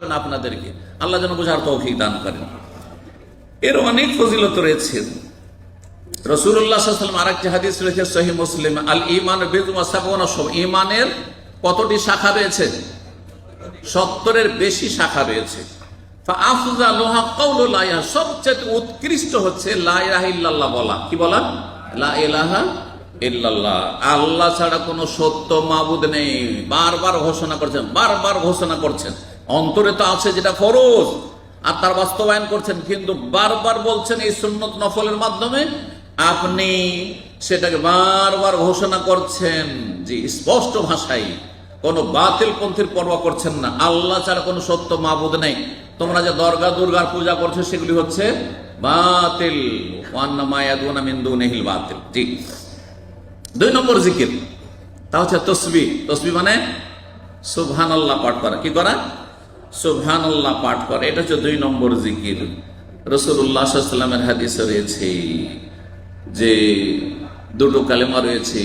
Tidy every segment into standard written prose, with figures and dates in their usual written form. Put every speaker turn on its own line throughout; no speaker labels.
আপনাদেরকে আল্লাহ যেন বোঝার তৌফিক দান করেন। এর অনেক ফজিলত রয়েছে। রাসূলুল্লাহ সাল্লাল্লাহু আলাইহি ওয়াসাল্লাম আরেকটি হাদিস রয়েছে সহিহ মুসলিম, আল ঈমান বিদ'un ওয়া সাবউনা শু'বা, ঈমানের কতটি শাখা রয়েছে? 70-এর বেশি শাখা রয়েছে। ফাআফযালুহা কাউলু লা ইলাহা, সবচেয়ে উৎকৃষ্ট হচ্ছে লা ইলাহা ইল্লাল্লাহ বলা। কি বলা? লা ইলাহা ইল্লাল্লাহ, আল্লাহ ছাড়া কোনো সত্য মাবুদ নেই। বারবার ঘোষণা করছেন, বারবার ঘোষণা করছেন। অন্তরে তো আছে যেটা ফরজ, আর তার বাস্তবায়ন করছেন, কিন্তু বারবার বলছেন এই সুন্নত নফলের মাধ্যমে আপনি সেটাকে বারবার ঘোষণা করছেন যে স্পষ্ট ভাষায় কোনো বাতিল পন্থীর পরোয়া করছেন না। আল্লাহ ছাড়া কোনো সত্য মাবুদ নেই। তোমরা যে দরগা দুর্গার পূজা করছো সেগুলি হচ্ছে বাতিল। ওয়ান্না মা ইয়াদুনা মিন দুনিহিল বাতিল। জি। 2 নম্বর জিকির তা হচ্ছে তসবিহ। তসবিহ মানে সুবহানাল্লাহ পাঠ করা। কি করা? সুবহানাল্লাহ পাঠ করা। এটা হচ্ছে 2 নম্বর জিকির। রাসূলুল্লাহ সাল্লাল্লাহু আলাইহি ওয়াসাল্লামের হাদিসে রয়েছে যে 2টো কালেমা রয়েছে,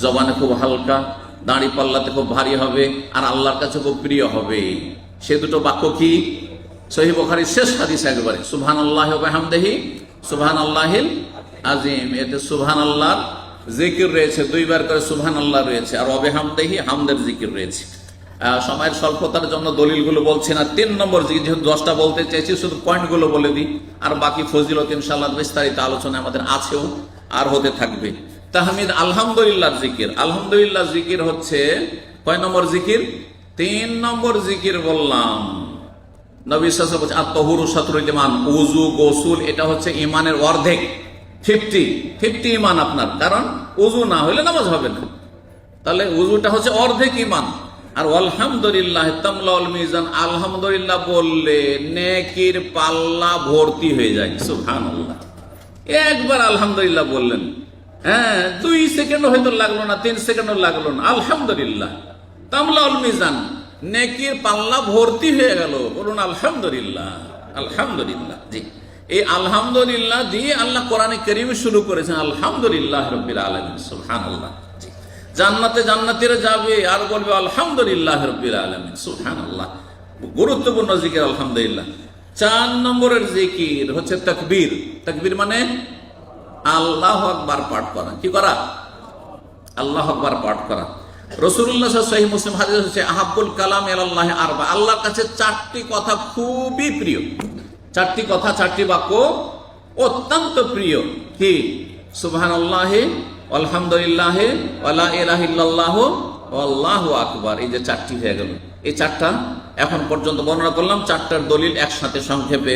জবানে খুব হালকা, দাড়ি পাল্লাতে খুব ভারী হবে, আর আল্লাহর কাছে খুব প্রিয় হবে। সে 2টো বাক্য কি? সহিহ বুখারীর শেষ হাদিস একবারে, সুবহানাল্লাহি ওয়া বিহামদিহি সুবহানাল্লাহিল আযীম। এতে সুবহানাল্লাহর জিকির রয়েছে, 2 বার করে সুবহানাল্লাহ রয়েছে, আর ওয়া বিহামদিহি হামদের জিকির রয়েছে। সময়ের স্বল্পতার জন্য দলিলগুলো বলছি না। 3 নম্বর জিকির, যেহেতু 10টা বলতে চাইছি শুধু পয়েন্টগুলো বলে দিই, আর বাকি ফজিলত ইনশাআল্লাহ বিস্তারিত আলোচনা আমাদের আছেও আর হতে থাকবে। তাহমিদ আলহামদুলিল্লাহ জিকির। আলহামদুলিল্লাহ জিকির হচ্ছে কয় নম্বর জিকির? 3 নম্বর জিকির বললাম। নবী সাল্লাল্লাহু আলাইহি ওয়াসাল্লাম বলেছেন আত-তাহুরু শাতরুল ঈমান, ওযু গোসল এটা হচ্ছে ঈমানের অর্ধেক, 50 ঈমান আপনার। কারণ ওযু না হলে নামাজ হবে না, তাহলে ওযুটা হচ্ছে অর্ধেক ঈমান। আর আলহামদুলিল্লাহ তামলাউল মিজান, আলহামদুলিল্লাহ বললে নেকির পাল্লা ভর্তি হয়ে যায়। সুবহানাল্লাহ। একবার আলহামদুলিল্লাহ বললেন, 2 সেকেন্ড হয়তো লাগলো না, 3 সেকেন্ডও লাগলো না, আলহামদুলিল্লাহ তামলাউল মিজান, নেকির পাল্লা ভর্তি হয়ে গেল। বলুন আলহামদুলিল্লাহ। আলহামদুলিল্লাহ। জি, এই আলহামদুলিল্লাহ দিয়ে আল্লাহ কোরআনে কারীমে শুরু করেছেন আলহামদুলিল্লাহ রাব্বিল আলামিন। সুবহানাল্লাহ। জি, জান্নাতে জান্নাতীরা যাবে আর বলবে আলহামদুলিল্লাহ রাব্বিল আলামিন। সুবহানাল্লাহ। গুরুত্বপূর্ণ জিকির আলহামদুলিল্লাহ। 4 নম্বরের জিকির হচ্ছে তাকবীর। তাকবীর মানে আল্লাহু আকবার পাঠ করা। কি করা? আল্লাহু আকবার পাঠ করা। রাসূলুল্লাহ সাল্লাল্লাহু আলাইহি ওয়াসাল্লাম সহিহ মুসলিম হাদিস হচ্ছে আহাব্বুল কালাম ইলাল্লাহি আরবা, আল্লাহর কাছে 4টি কথা খুবই প্রিয়। 4টি কথা, 4টি বাক্য অত্যন্ত প্রিয়। কি? সুবহানাল্লাহি আলহামদুলিল্লাহি ওয়া লা ইলাহা ইল্লাল্লাহু আল্লাহু আকবার। এই যে 4টি হয়ে গেল, এই 4টা এখন পর্যন্ত বর্ণনা করলাম। 4টার দলিল একসাথে সংক্ষেপে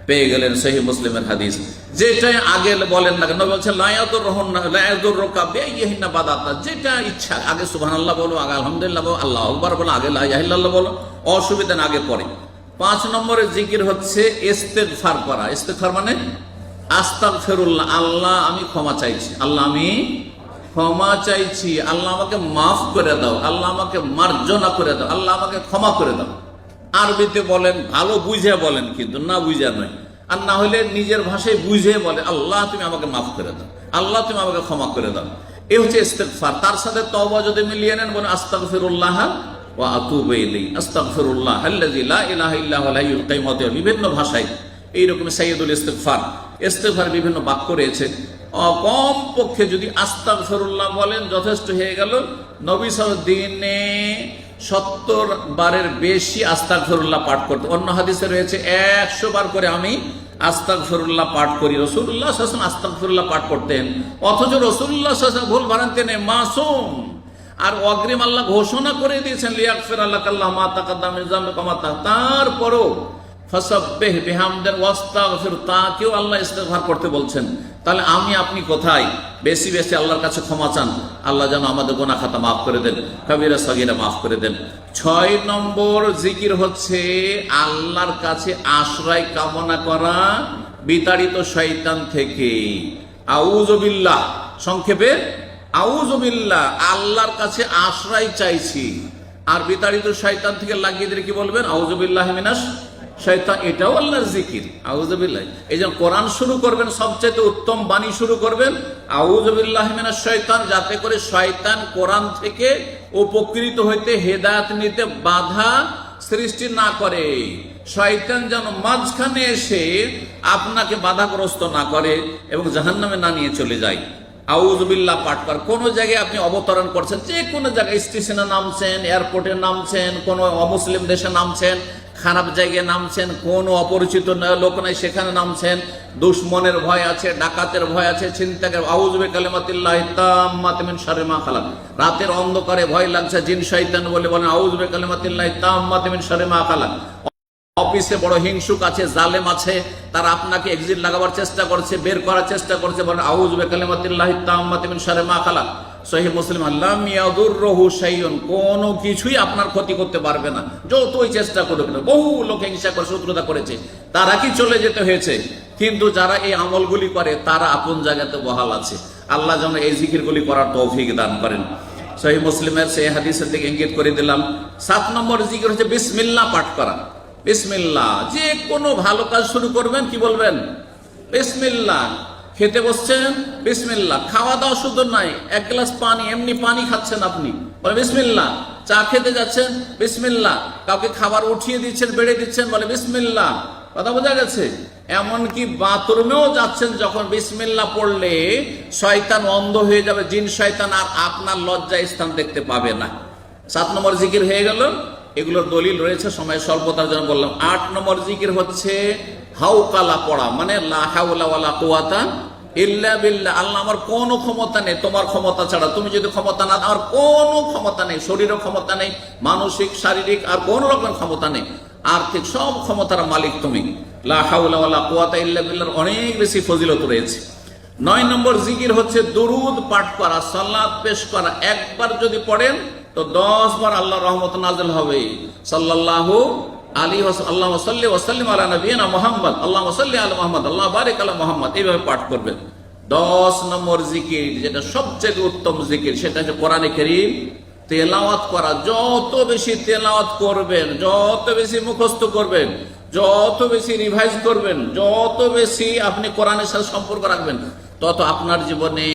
পেয়ে গেলেন সহিহ মুসলিমের হাদিস। যেটাই আগে বলেন না কেন, বলছেন লা ইয়াদুররুকা বিআইয়িহিন্না বাদাতা, যেটা ইচ্ছা আগে সুবহানাল্লাহ বলো, আগে আলহামদুলিল্লাহ বলো, আল্লাহু আকবার বলো, আগে লা ইলাহা ইল্লাল্লাহ বলো, অসুবিধা না, আগে পরে। 5 নম্বরের জিকির হচ্ছে ইস্তেগফার করা। ইস্তেগফার মানে আস্তাগফিরুল্লাহ, আল্লাহ আমি ক্ষমা চাইছি, আল্লাহ আমি ক্ষমা চাইছি, আল্লাহ আমাকে মাফ করে দাও, আল্লাহ আমাকে মার্জনা করে দাও, আল্লাহ আমাকে ক্ষমা করে দাও। আরবিতে বলেন, ভালো বুঝে বলেন, কিন্তু না বুঝে নয়। আর না হলে নিজের ভাষায় বুঝে বলে আল্লাহ তুমি আমাকে মাফ করে দাও, আল্লাহ তুমি আমাকে ক্ষমা করে দাও। এই হচ্ছে ইস্তেগফার। তার সাথে তওবা যদি মিলিয়ে নেন, বলেন আস্তাগফিরুল্লাহ ওয়া আতুবু ইলাইহি, আস্তাগফিরুল্লাহ আল্লাযী লা ইলাহা ইল্লা হুয়াল হাইয়ুল কাইয়্যুম। বিভিন্ন ভাষায় এইরকম সাইয়্যিদুল ইস্তেগফার। ইস্তেগফার বিভিন্ন বাক্য রয়েছে। কম পক্ষে যদি আস্তাগফিরুল্লাহ বলেন যথেষ্ট হয়ে গেল। নবী সাল্লাল্লাহু দিনে 70 বারের বেশি আস্তাগফিরুল্লাহ পাঠ করতেন। অন্য হাদিসে রয়েছে 100 বার করে আমি আস্তাগফিরুল্লাহ পাঠ করি। রাসূলুল্লাহ সাল্লাল্লাহু আলাইহি ওয়াসাল্লাম আস্তাগফিরুল্লাহ পাঠ করতেন, অথচ রাসূলুল্লাহ সাল্লাল্লাহু আলাইহি ওয়াসাল্লাম ভুল ভ্রান্তি নেই, মাসুম। আর অগ্রিম আল্লাহ ঘোষণা করে দিয়েছেন লিয়াগফিরা লাকাল্লাহু মা তাকাদ্দামা মিন যামবিকা ওয়া মা তাআখার। তারপরও ফাসাব্বিহ বিহামদিহি ওয়াস্তাগফির, তাকেও আল্লাহ ইস্তেগফার করতে বলছেন। তাহলে আমি আপনি কোথায়? বেশি বেশি আল্লাহর কাছে ক্ষমা চান, আল্লাহ যেন আমাদের গুনাহ খাতা মাফ করে দেন, কবিরা সগীরা মাফ করে দেন। 6 নম্বর জিকির হচ্ছে আল্লাহর কাছে আশ্রয় কামনা করা বিতাড়িত শয়তান থেকে। আউযু বিল্লাহ, সংক্ষেপে আউযু বিল্লাহ, আল্লাহর কাছে আশ্রয় চাইছি। আর বিতাড়িত শয়তান থেকে লাগিয়ে দিলে কি বলবেন? আউযু বিল্লাহি মিনাশ শয়তান। এটাও আল্লাহর জিকির, আউযু বিল্লাহ। এই যে কোরআন শুরু করবেন, সবচেয়ে উত্তম বাণী শুরু করবেন আউযু বিল্লাহি মিনাশ শয়তান, যাতে করে শয়তান কোরআন থেকে উপকৃত হইতে, হেদায়েত নিতে বাধা সৃষ্টি না করে, শয়তান যেন মাঝখানে এসে আপনাকে বাধাগ্রস্ত না করে এবং জাহান্নামে না নিয়ে চলে যায়। আউযুবিল্লাহ পাঠ কর। কোন জায়গায় আপনি অবতরণ করছেন, যে কোনো জায়গায় স্টেশনে নামছেন, এয়ারপোর্টে নামছেন, কোনো অমুসলিম দেশে নামছেন, খারাপ জায়গায় নামছেন, কোন অপরিচিত লোক নাই সেখানে নামছেন, দুশ্মনের ভয় আছে, ডাকাতের ভয় আছে, ছিনতাইয়ের, আউযু বিকালিমাতিল্লাহি তাম্মাতি মিন শাররি মা খালাক। রাতের অন্ধকারে ভয় লাগছে, জিন শয়তান বলে বলেন আউযু বিকালিমাতিল্লাহি তাম্মাতি মিন শাররি মা খালাক। অফিসে বড় হিংসুক আছে, জালেম আছে, তারা আপনাকে এক্সিট লাগাবার চেষ্টা করছে, বের করার চেষ্টা করছে, বলেন আউযু বিকালিমাতিল্লাহি তাম্মাতি মিন শাররি মা খালাক। সহিহ মুসলিম, লাম ইয়াদুররুহু শাইউন, কোনো কিছুই আপনার ক্ষতি করতে পারবে না, যতই চেষ্টা করুক না। বহু লোক হিংসা করে, শত্রুতা করেছে, তারা কি চলে যেতে হয়েছে। কিন্তু যারা এই আমলগুলি করে তারা আপন জায়গাতে বহাল আছে। আল্লাহ যেন এই জিকিরগুলি করার তৌফিক দান করেন। সহিহ মুসলিমের সেই হাদিসের দিকে ইঙ্গিত করে দিলাম। 7 নম্বর জিকির হচ্ছে বিসমিল্লাহ পাঠ করা। বিসমিল্লাহ, যে কোনো ভালো কাজ শুরু করবেন কি বলবেন? বিসমিল্লাহ। খেতে বসছেন, বিসমিল্লাহ। খাওয়া দাওয়া শুধু নাই, এক গ্লাস পানি, এমনি পানি খাচ্ছেন আপনি, বলে বিসমিল্লাহ। চা খেতে যাচ্ছেন, বিসমিল্লাহ। কাউকে খাবার উঠিয়ে দিচ্ছেন, বেড়ে দিচ্ছেন, বলে বিসমিল্লাহ। কথা বোঝা গেছে? এমনকি বাথরুমেও যাচ্ছেন, যখন বিসমিল্লাহ পড়লে শয়তান অন্ধ হয়ে যাবে, জিন শয়তান, আর আপনার লজ্জা স্থান দেখতে পাবে না। 7 নম্বর জিকির হয়ে গেল। এগুলোর দলিল রয়েছে, সময় স্বল্পতার জন্য বললাম। 8 নম্বর জিকির হচ্ছে হাউকালা পড়া, মানে লা হাওলা ওয়ালা কুওয়াতা ইল্লা বিল্লাহ। আল্লাহ, আমার কোনো ক্ষমতা নেই তোমার ক্ষমতা ছাড়া, তুমি যদি ক্ষমতা না, আমার কোনো ক্ষমতা নেই, শরীরের ক্ষমতা নেই, মানসিক শারীরিক আর কোন রকম ক্ষমতা নেই, আর্থিক সব ক্ষমতার মালিক তুমি। লা হাওলা ওয়ালা কুওয়াতা ইল্লা বিল্লাহর অনেক বেশি ফজিলত রয়েছে। 9 নম্বর জিকির হচ্ছে দুরুদ পাঠ করা, সালাত পেশ করা। একবার যদি পড়েন তো 10 বার আল্লাহর রহমত নাযিল হবে। সাল্লাল্লাহু আলাইহি আল্লাহুম্মা সাল্লি ওয়া সাল্লিম আলা নবিয়িনা মুহাম্মদ, আল্লাহুম্মা সাল্লি আলা মুহাম্মদ, আল্লাহুম্মা বারিক আলা মুহাম্মদ, এইভাবে পাঠ করবেন। 10 নম্বর জিকির, যেটা সবচেয়ে উত্তম জিকির, সেটা হচ্ছে কোরআনে কারীম তেলাওয়াত করা। যত বেশি তেলাওয়াত করবেন, যত বেশি মুখস্থ করবেন, যত বেশি রিভাইজ করবেন, যত বেশি আপনি কোরআনের সাথে সম্পর্ক রাখবেন, তত আপনার জীবনে